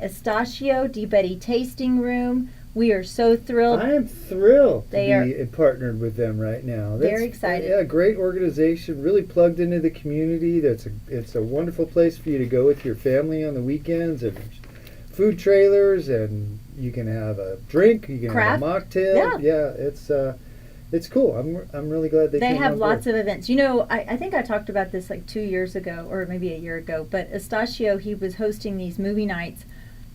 Estachio Di Betty Tasting Room. We are so thrilled. I am thrilled to be partnered with them right now. They're excited. Yeah, great organization, really plugged into the community. It's a wonderful place for you to go with your family on the weekends, and food trailers, and you can have a drink, you can have a mocktail. Yeah, it's cool. I'm really glad they have lots of events. You know, I think I talked about this like 2 years ago, or maybe a year ago, but Estachio, he was hosting these movie nights,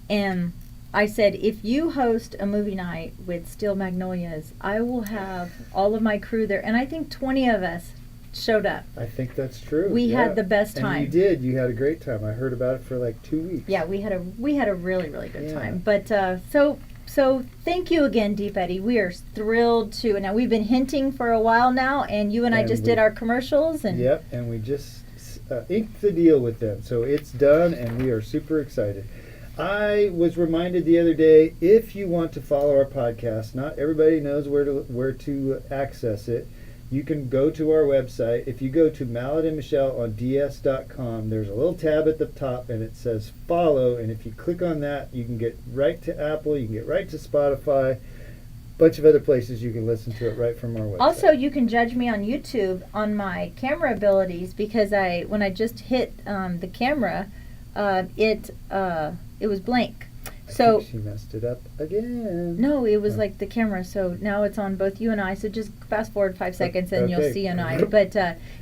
and I said, if you host a movie night with Steel Magnolias, I will have all of my crew there. And I think 20 of us showed up. I think that's true. We had the best time. And you did. You had a great time. I heard about it for like 2 weeks. Yeah, we had a really, really good time. But so thank you again, Di Betty. We are thrilled to. Now, we've been hinting for a while now, and you and I just did our commercials. Yep, and we just inked the deal with them. So it's done, and we are super excited. I was reminded the other day, if you want to follow our podcast, not everybody knows where to access it. You can go to our website. If you go to Mallet and Michelle on ds.com, there's a little tab at the top, and it says follow. And if you click on that, you can get right to Apple. You can get right to Spotify. Bunch of other places you can listen to it right from our website. Also, you can judge me on YouTube on my camera abilities, because when I just hit the camera, it was blank. So she messed it up again. No, it was like the camera. So now it's on both you and I. So just fast forward 5 seconds and you'll see you and I. But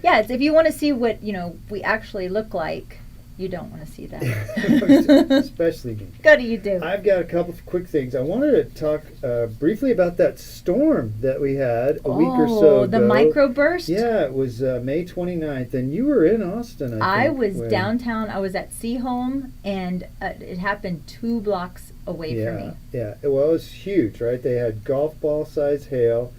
if you want to see what we actually look like, you don't want to see that. Especially me. Go to YouTube. I've got a couple of quick things. I wanted to talk briefly about that storm that we had a week or so ago. The microburst? Yeah, it was May 29th, and you were in Austin, I think. I was downtown. I was at Seaholm, and it happened 2 blocks away from me. Yeah, well, it was huge, right? They had golf ball size hail.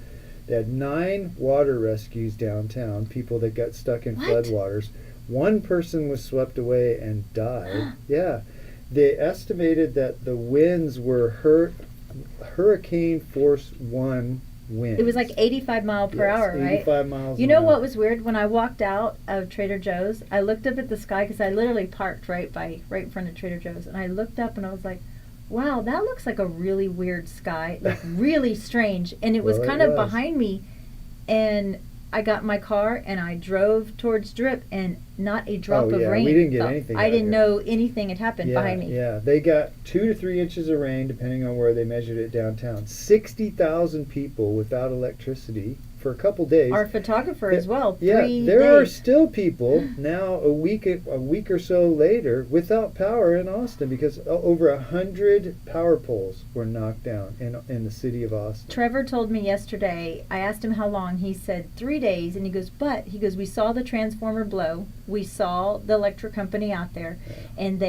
They had 9 water rescues downtown, people that got stuck in floodwaters. 1 person was swept away and died. Yeah. They estimated that the winds were Hurricane Force 1 winds. It was like 85 mile per hour, right? 85 miles You know what was weird? When I walked out of Trader Joe's, I looked up at the sky, because I literally parked right in front of Trader Joe's, and I looked up and I was like, wow, that looks like a really weird sky, like really strange. And it was kind of behind me, and I got in my car and I drove towards Drip, and not a drop of rain. We didn't get anything. I didn't know anything had happened behind me. Yeah, they got 2 to 3 inches of rain, depending on where they measured it downtown. 60,000 people without electricity for a couple days. Our photographer as well. There are still people now a week or so later without power in Austin, because over 100 power poles were knocked down in the city of Austin. Trevor told me yesterday, I asked him how long, he said 3 days, and he goes, we saw the transformer blow, we saw the electric company out there, and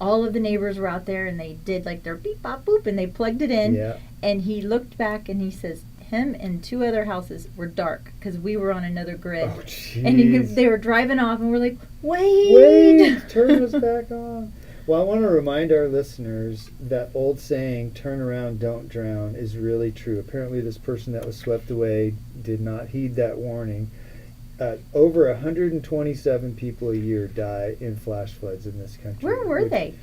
all of the neighbors were out there, and they did like their beep bop boop, and they plugged it in, and he looked back and he says, him and 2 other houses were dark, because we were on another grid. Oh, and they were driving off, and we're like, wait, turn us back on. Well, I want to remind our listeners that old saying, turn around, don't drown, is really true. Apparently this person that was swept away did not heed that warning. Over 127 people a year die in flash floods in this country. Where were they?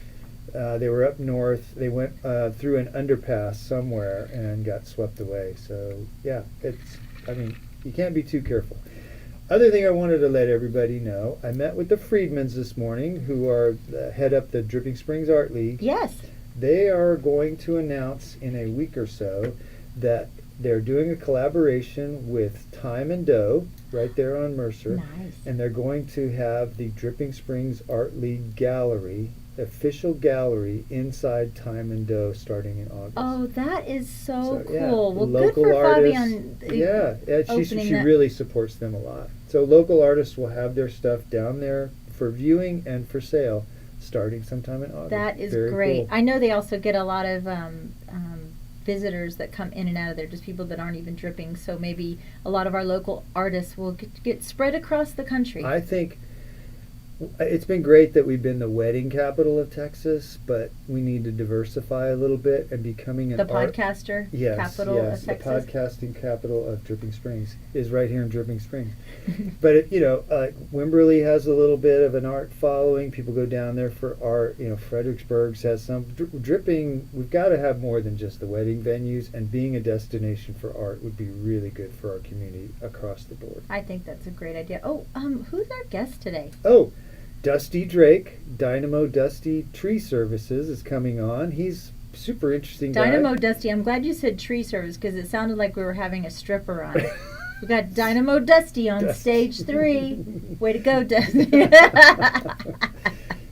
They were up north. They went through an underpass somewhere and got swept away. So, yeah, you can't be too careful. Other thing I wanted to let everybody know, I met with the Friedmans this morning, who head up the Dripping Springs Art League. Yes. They are going to announce in a week or so that they're doing a collaboration with Time and Dough right there on Mercer. Nice. And they're going to have the Dripping Springs Art League Gallery, official gallery, inside Time and Dough starting in August. Oh, that is so cool. Yeah, well, good for Fabian. She really supports them a lot. So local artists will have their stuff down there for viewing and for sale starting sometime in August. That is Very great. Cool. I know they also get a lot of visitors that come in and out of there, just people that aren't even dripping. So maybe a lot of our local artists will get spread across the country. I think It's been great that we've been the wedding capital of Texas, but we need to diversify a little bit and becoming an The podcaster capital of Texas. The podcasting capital of Dripping Springs is right here in Dripping Springs. But Wimberley has a little bit of an art following. People go down there for art. Fredericksburg has some. Dripping, we've got to have more than just the wedding venues, and being a destination for art would be really good for our community across the board. I think that's a great idea. Oh, who's our guest today? Oh, Dusty Drake, Dynamo Dusty Tree Services, is coming on. He's super interesting guy. Dynamo Dusty. I'm glad you said tree service because it sounded like we were having a stripper on. We got Dynamo Dusty on stage 3. Way to go, Dusty.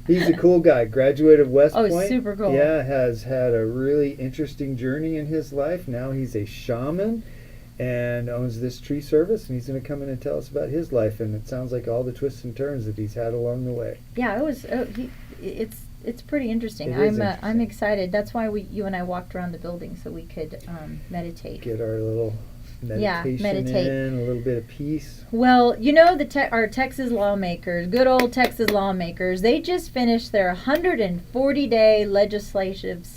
He's a cool guy. Graduate of West Point. Oh, super cool. Yeah, has had a really interesting journey in his life. Now he's a shaman and owns this tree service, and he's going to come in and tell us about his life, and it sounds like all the twists and turns that he's had along the way. Yeah, it was. It's pretty interesting. I'm excited. That's why you and I walked around the building so we could meditate. Get our little meditation in, a little bit of peace. Well, our Texas lawmakers, good old Texas lawmakers, they just finished their 140-day legislative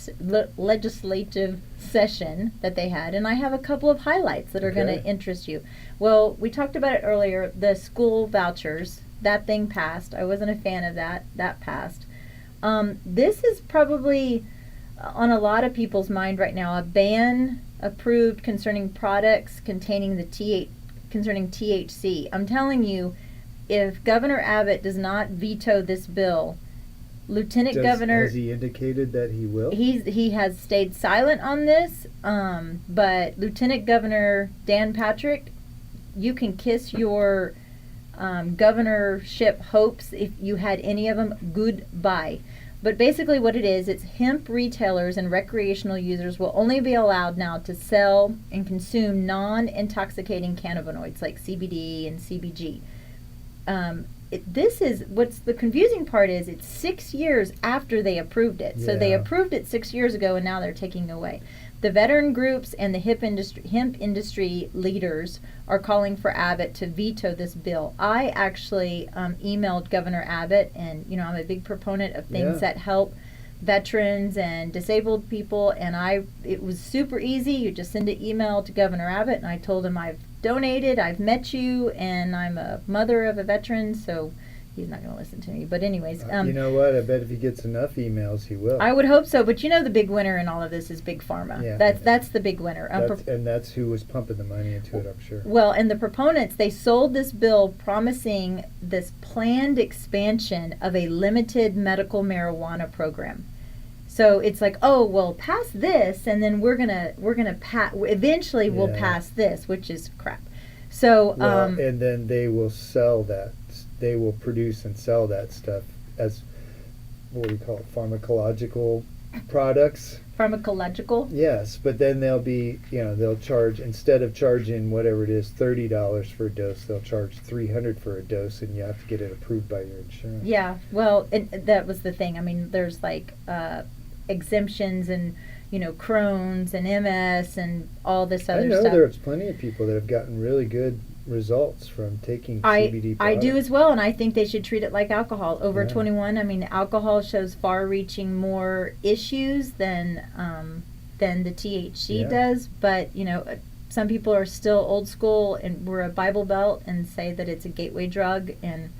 session that they had, and I have a couple of highlights that are going to interest you. Well, we talked about it earlier, the school vouchers. That thing passed. I wasn't a fan of that. That passed. This is probably on a lot of people's mind right now, a ban approved concerning products containing concerning THC. I'm telling you, if Governor Abbott does not veto this bill, Has he indicated that he will? He has stayed silent on this, but Lieutenant Governor Dan Patrick, you can kiss your governorship hopes if you had any of them goodbye. But basically what it is, it's hemp retailers and recreational users will only be allowed now to sell and consume non-intoxicating cannabinoids like CBD and CBG. This is what's the confusing part is it's 6 years after they approved it. So they approved it 6 years ago and now they're taking it away. The veteran groups and the hemp industry leaders are calling for Abbott to veto this bill. I actually emailed Governor Abbott, and I'm a big proponent of things that help veterans and disabled people, and it was super easy. You just send an email to Governor Abbott, and I told him I've donated, I've met you, and I'm a mother of a veteran, so he's not going to listen to me. But anyways. You know what? I bet if he gets enough emails, he will. I would hope so. But the big winner in all of this is Big Pharma. Yeah, that's the big winner. And that's who was pumping the money into it, I'm sure. Well, and the proponents, they sold this bill promising this planned expansion of a limited medical marijuana program. So it's like, pass this, and then we're gonna pass. Eventually, we'll pass this, which is crap. So and then they will sell that. They will produce and sell that stuff as, what do you call it, pharmacological products. Pharmacological? Yes, but then they'll be, they'll charge, instead of charging whatever it is, $30 for a dose, they'll charge $300 for a dose, and you have to get it approved by your insurance. Yeah, well, and that was the thing. I mean, there's like exemptions and, Crohn's and MS and all this other stuff. I know there's plenty of people that have gotten really good results from taking CBD products. I do as well, and I think they should treat it like alcohol. Over 21, I mean, alcohol shows far-reaching more issues than the THC does, but, some people are still old school, and we're a Bible Belt and say that it's a gateway drug, and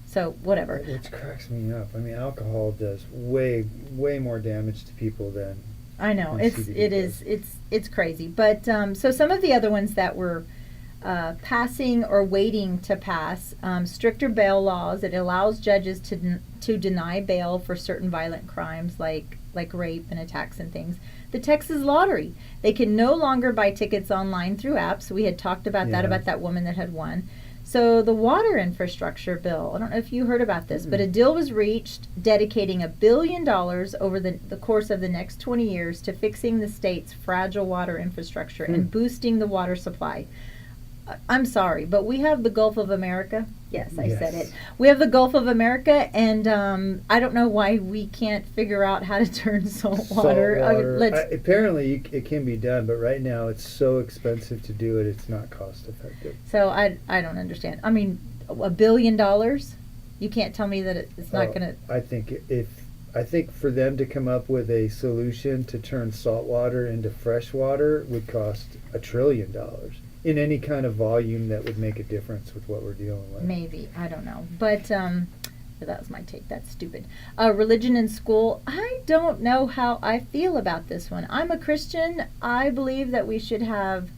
so whatever. Which cracks me up. I mean, alcohol does way more damage to people than I know. It's crazy. But so some of the other ones that were passing or waiting to pass, stricter bail laws. It allows judges to deny bail for certain violent crimes like rape and attacks and things. The Texas Lottery, they can no longer buy tickets online through apps. We had talked about that woman that had won. So the water infrastructure bill, I don't know if you heard about this, but a deal was reached dedicating $1 billion over the course of the next 20 years to fixing the state's fragile water infrastructure and boosting the water supply. I'm sorry, but we have the Gulf of America. Yes, I said it. We have the Gulf of America, and I don't know why we can't figure out how to turn salt water. Apparently, it can be done, but right now it's so expensive to do it, it's not cost effective. So I don't understand. I mean, $1 billion? You can't tell me that it's not going to. I think for them to come up with a solution to turn salt water into fresh water would cost $1 trillion in any kind of volume that would make a difference with what we're dealing with. Maybe, I don't know. But that was my take. That's stupid. Religion in school. I don't know how I feel about this one. I'm a Christian. I believe that we should have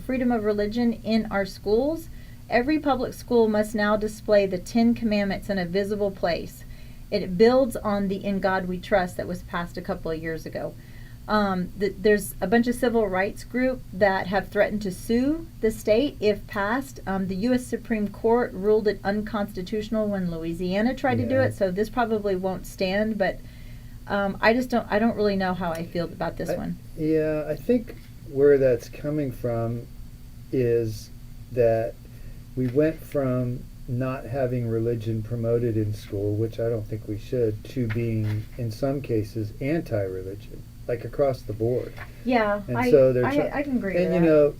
freedom of religion in our schools. Every public school must now display the 10 Commandments in a visible place. It builds on the In God We Trust that was passed a couple of years ago. There's a bunch of civil rights groups that have threatened to sue the state if passed. The U.S. Supreme Court ruled it unconstitutional when Louisiana tried to do it, so this probably won't stand. But I don't really know how I feel about this one. Yeah, I think where that's coming from is that we went from not having religion promoted in school, which I don't think we should, to being, in some cases, anti-religion, like across the board. Yeah, and I can agree with that.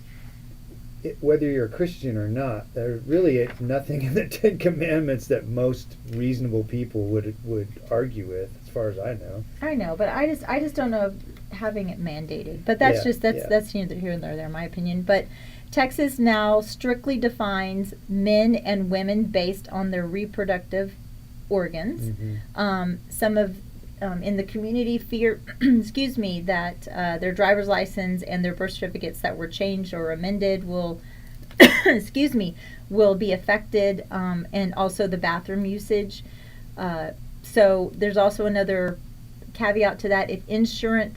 And whether you're a Christian or not, there's really nothing in the 10 Commandments that most reasonable people would argue with, as far as I know. I know, but I just don't know if having it mandated. But that's that's neither here nor there, in my opinion. But Texas now strictly defines men and women based on their reproductive organs. Mm-hmm. Some of in the community fear, excuse me, that their driver's license and their birth certificates that were changed or amended will, excuse me, will be affected, and also the bathroom usage. So there's also another caveat to that. If insurance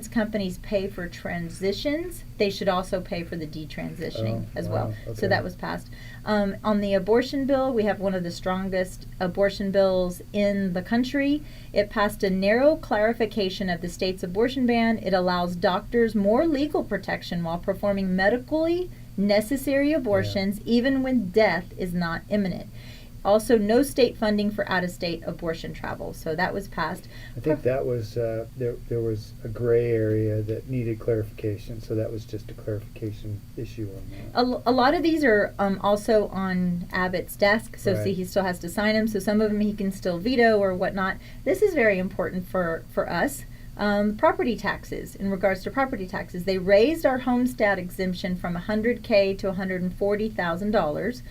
companies pay for transitions, they should also pay for the detransitioning as well. Okay. So that was passed. On the abortion bill, we have one of the strongest abortion bills in the country. It passed a narrow clarification of the state's abortion ban. It allows doctors more legal protection while performing medically necessary abortions, even when death is not imminent. Also, no state funding for out-of-state abortion travel. So that was passed. I think that was there was a gray area that needed clarification. So that was just a clarification issue on that. A lot of these are also on Abbott's desk. So right. See, he still has to sign them. So some of them he can still veto or whatnot. This is very important for us. Property taxes. In regards to property taxes, they raised our homestead exemption from $100,000 to $140,000.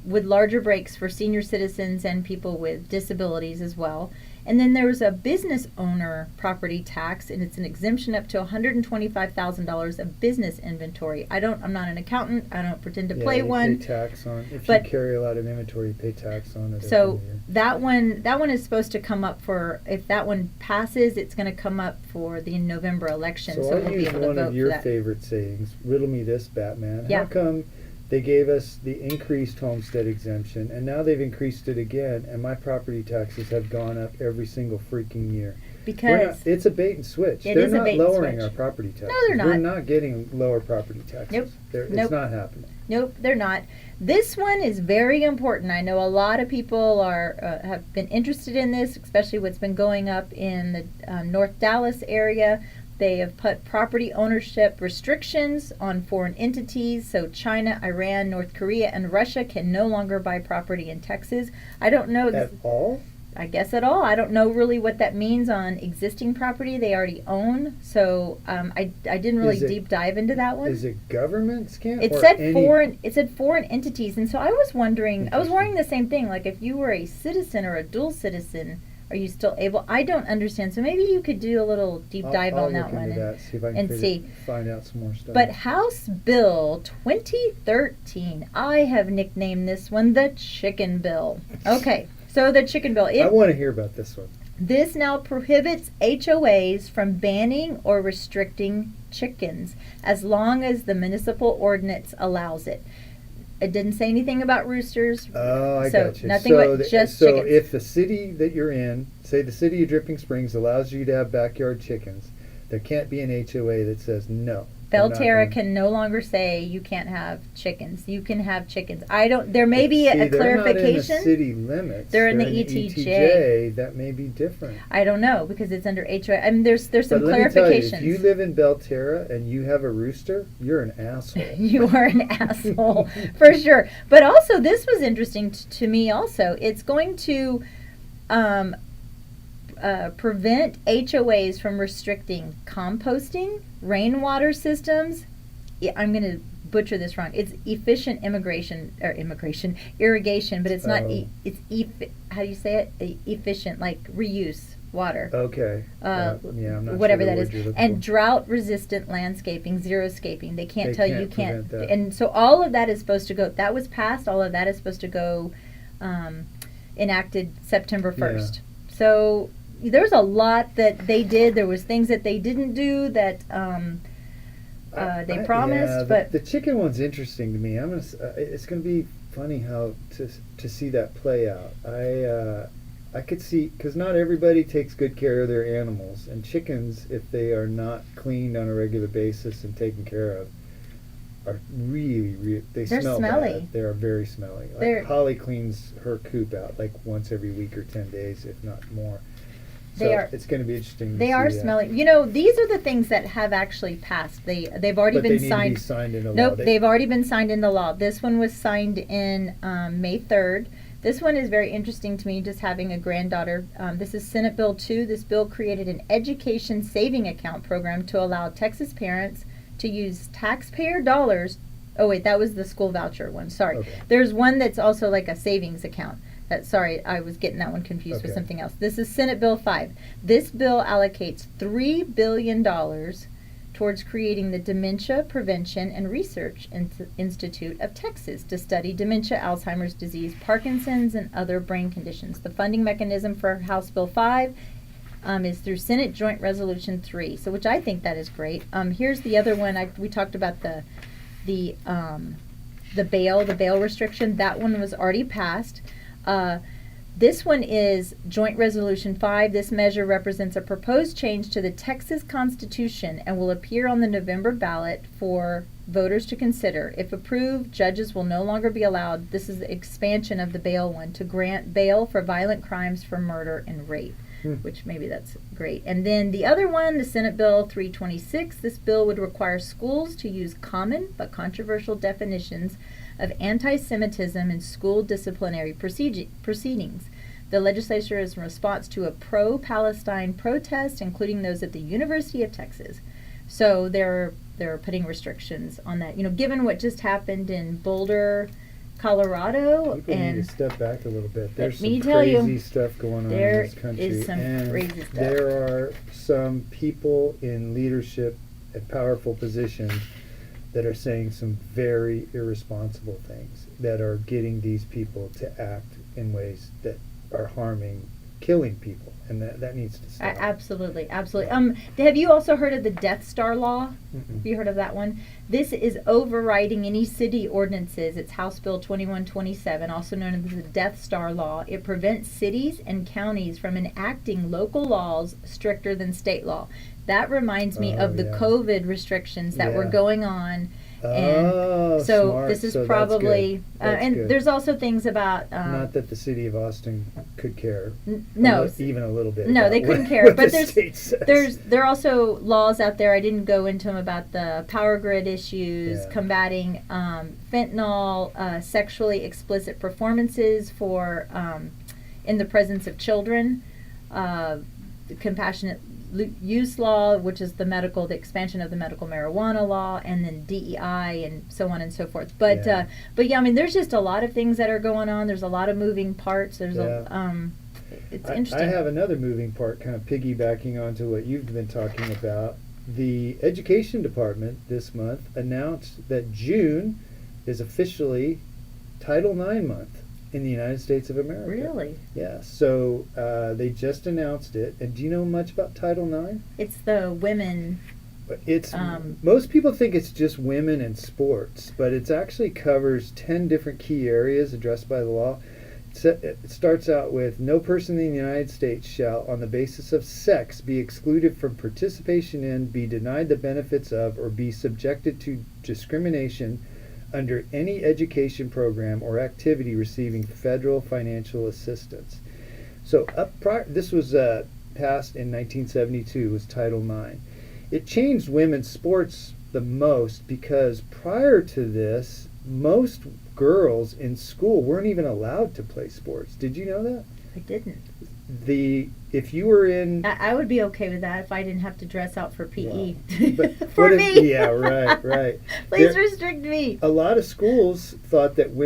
With larger breaks for senior citizens and people with disabilities as well. And then there was a business owner property tax, and it's an exemption up to $125,000 of business inventory. I'm not an accountant. I don't pretend to play one. You pay tax on if you carry a lot of inventory. You pay tax on it. So that one is supposed to come up for. If that one passes, it's going to come up for the November election. So I'll we'll use be able to one vote of your for that. favorite sayings. Riddle me this, Batman. Yeah. How come they gave us the increased homestead exemption, and now they've increased it again, and my property taxes have gone up every single freaking year? Because it's a bait and switch. They're not lowering our property taxes. No, they're not. We're not getting lower property taxes. Nope. It's not happening. Nope, they're not. This one is very important. I know a lot of people have been interested in this, especially what's been going up in the North Dallas area. They have put property ownership restrictions on foreign entities, so China, Iran, North Korea, and Russia can no longer buy property in Texas. I don't know. At all? I guess at all. I don't know really what that means on existing property they already own, so I didn't really deep dive into that one. Is it governments can't? It said foreign entities, and so I was wondering the same thing, like if you were a citizen or a dual citizen, are you still able? I don't understand. So maybe you could do a little deep dive on that one see if I can find out some more stuff. But House Bill 2013, I have nicknamed this one the Chicken Bill. Okay, so the Chicken Bill. I want to hear about this one. This now prohibits HOAs from banning or restricting chickens as long as the municipal ordinance allows it. It didn't say anything about roosters. Oh, I got you. Nothing but just chickens. So if the city that you're in, say the city of Dripping Springs, allows you to have backyard chickens, there can't be an HOA that says no. Belterra can no longer say you can't have chickens. You can have chickens. There may be a clarification. They're not in the city limits. They're in the ETJ. That may be different. I don't know because it's under HOA. I mean, there's some But let me clarifications. tell you, if you live in Belterra and you have a rooster, you're an asshole. You are an asshole for sure. But also, this was interesting to me. Also, it's going to prevent HOAs from restricting composting, rainwater systems. I'm going to butcher this wrong. It's efficient irrigation, but it's not. How do you say it? Efficient, like reuse water. Okay. I'm not whatever sure that is. And drought-resistant landscaping, xeriscaping. They can't tell you can't. And so all of that is supposed to go. That was passed. All of that is supposed to go enacted September 1st. Yeah. So there's a lot that they did. There was things that they didn't do that they promised. But the chicken one's interesting to me. It's gonna be funny how to see that play out. I could see, because not everybody takes good care of their animals, and chickens, if they are not cleaned on a regular basis and taken care of, are really they're smell smelly. Bad. They are very smelly. Like Holly cleans her coop out like once every week or 10 days, if not more. So it's going to be interesting to see. They are smelly. You know, these are the things that have actually passed. They've already been signed. But they need to be signed into law. Nope, they've already been signed into law. This one was signed in May 3rd. This one is very interesting to me, just having a granddaughter. This is Senate Bill 2. This bill created an education saving account program to allow Texas parents to use taxpayer dollars. Oh, wait, that was the school voucher one. Sorry. Okay. There's one that's also like a savings account. Sorry, I was getting that one confused with something else. This is Senate Bill 5. This bill allocates $3 billion towards creating the Dementia Prevention and Research Institute of Texas to study dementia, Alzheimer's disease, Parkinson's, and other brain conditions. The funding mechanism for House Bill 5 is through Senate Joint Resolution 3, so which I think that is great. Here's the other one. We talked about the bail restriction. That one was already passed. This one is Joint Resolution 5. This measure represents a proposed change to the Texas Constitution and will appear on the November ballot for voters to consider. If approved, judges will no longer be allowed, this is the expansion of the bail one, to grant bail for violent crimes for murder and rape, which maybe that's great. And then the other one, the Senate Bill 326, this bill would require schools to use common but controversial definitions of anti-Semitism in school disciplinary proceedings. The legislature is in response to a pro-Palestine protest, including those at the University of Texas. So they're putting restrictions on that. You know, given what just happened in Boulder, Colorado, people and need to step back a little bit. There's some crazy stuff going on in this country. There is some crazy stuff. There are some people in leadership at powerful positions that are saying some very irresponsible things that are getting these people to act in ways that are killing people, and that needs to stop. Absolutely. Have you also heard of the Death Star law? Mm-mm. Have you heard of that one? This is overriding any city ordinances. It's House Bill 2127, also known as the Death Star law. It prevents cities and counties from enacting local laws stricter than state law. That reminds me of the COVID restrictions that were going on. And so smart. this is so probably that's and good. There's also things about not that the city of Austin could care no even a little bit no they couldn't care but there are also laws out there. I didn't go into them about the power grid issues, combating fentanyl, sexually explicit performances for in the presence of children, compassionate use law, which is the expansion of the medical marijuana law, and then DEI and so on and so forth. But yeah, I mean, there's just a lot of things that are going on. There's a lot of moving parts. There's it's interesting. I have another moving part, kind of piggybacking onto what you've been talking about. The Education Department this month announced that June is officially Title IX month in the United States of America. Really? Yeah. So they just announced it. And do you know much about Title IX? It's the women. It's most people think it's just women and sports, but it actually covers 10 different key areas addressed by the law. It starts out with, no person in the United States shall, on the basis of sex, be excluded from participation in, be denied the benefits of, or be subjected to discrimination under any education program or activity receiving federal financial assistance. So this was passed in 1972, was Title IX. It changed women's sports the most because prior to this, most girls in school weren't even allowed to play sports. Did you know that? I didn't. If you were in, I would be okay with that if I didn't have to dress out for PE. Well, For me. Yeah, right. Please restrict me. A lot of schools thought that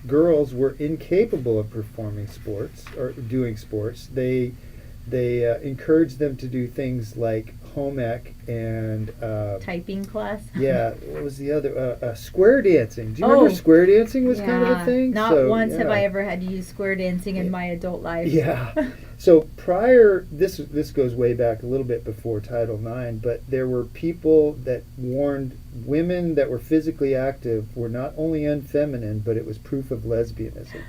girls were incapable of performing sports or doing sports. They encouraged them to do things like home ec and typing class. Yeah, what was the other? Square dancing. Do you remember square dancing was kind of a thing? Not once have I ever had to use square dancing in my adult life. Yeah. So this goes way back a little bit before Title IX, but there were people that warned women that were physically active were not only unfeminine, but it was proof of lesbianism.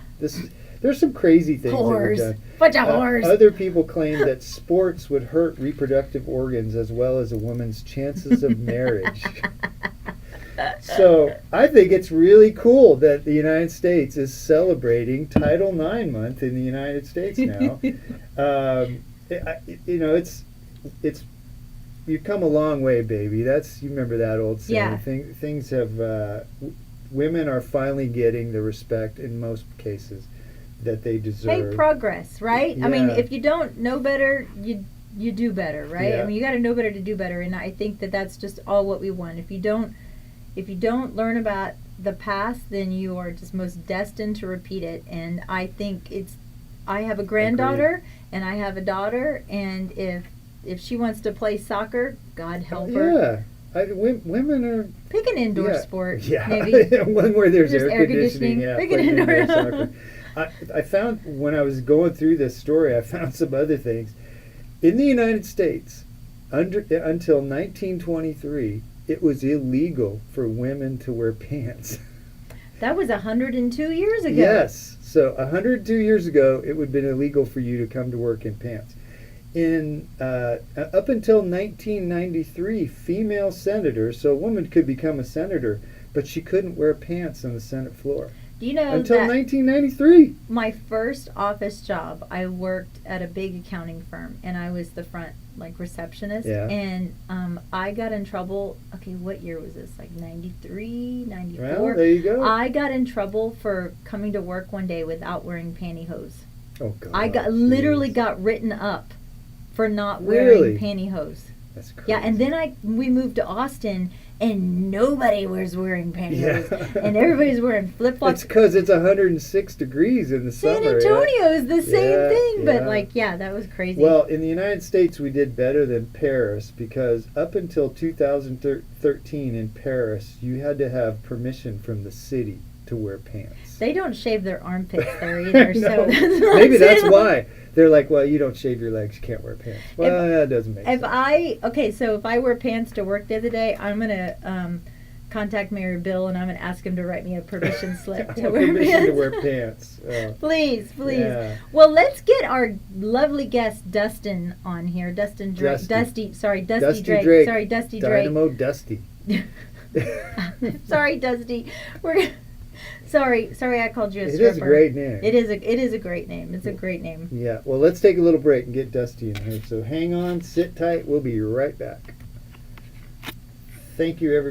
There's some crazy things that were done. Bunch of whores. Other people claimed that sports would hurt reproductive organs as well as a woman's chances of marriage. So I think it's really cool that the United States is celebrating Title IX month in the United States now. It's you've come a long way, baby. You remember that old saying. Yeah. Things have. Women are finally getting the respect in most cases that they deserve. Hey, progress, right? Yeah. I mean, if you don't know better, you do better, right? Yeah. I mean, you got to know better to do better, and I think that's just all what we want. If you don't learn about the past, then you are just most destined to repeat it. And I think I have a granddaughter and I have a daughter, and if she wants to play soccer, God help her. Yeah. Women are... Pick an indoor sport, yeah. maybe. One where there's Just air conditioning. Yeah, Pick an indoor soccer. I found, when I was going through this story, I found some other things. In the United States, until 1923, it was illegal for women to wear pants. That was 102 years ago. Yes. So 102 years ago, it would have been illegal for you to come to work in pants. Up until 1993, female senators, so a woman could become a senator, but she couldn't wear pants on the Senate floor. Do you know until that 1993? My first office job, I worked at a big accounting firm, and I was the front receptionist. Yeah. And I got in trouble. Okay, what year was this? 93, 94? Well, there you go. I got in trouble for coming to work one day without wearing pantyhose. Oh God! I literally got written up for not wearing pantyhose. That's crazy. Yeah, and then we moved to Austin, and nobody was wearing pantyhose, Yeah. and everybody's wearing flip-flops. It's because it's 106 degrees in the San summer. Antonio is the same thing, but yeah. that was crazy. Well, in the United States, we did better than Paris because up until 2013 in Paris, you had to have permission from the city to wear pants. They don't shave their armpits there either, so maybe that's why. They're like, well, you don't shave your legs, you can't wear pants. Well, that doesn't make sense. If I wear pants to work the other day, I'm gonna contact Mayor Bill and I'm gonna ask him to write me a permission slip to wear permission pants. to wear pants. Please. Yeah. Well, let's get our lovely guest Dustin on here. Dusty Drake. Dusty Drake. Sorry, Dusty Drake. Dynamo Dusty. Sorry, Dusty. Sorry, I called you a stripper. It is a great name. It is a great name. It's a great name. Yeah. Well, let's take a little break and get Dusty in here. So hang on, sit tight. We'll be right back. Thank you, everybody.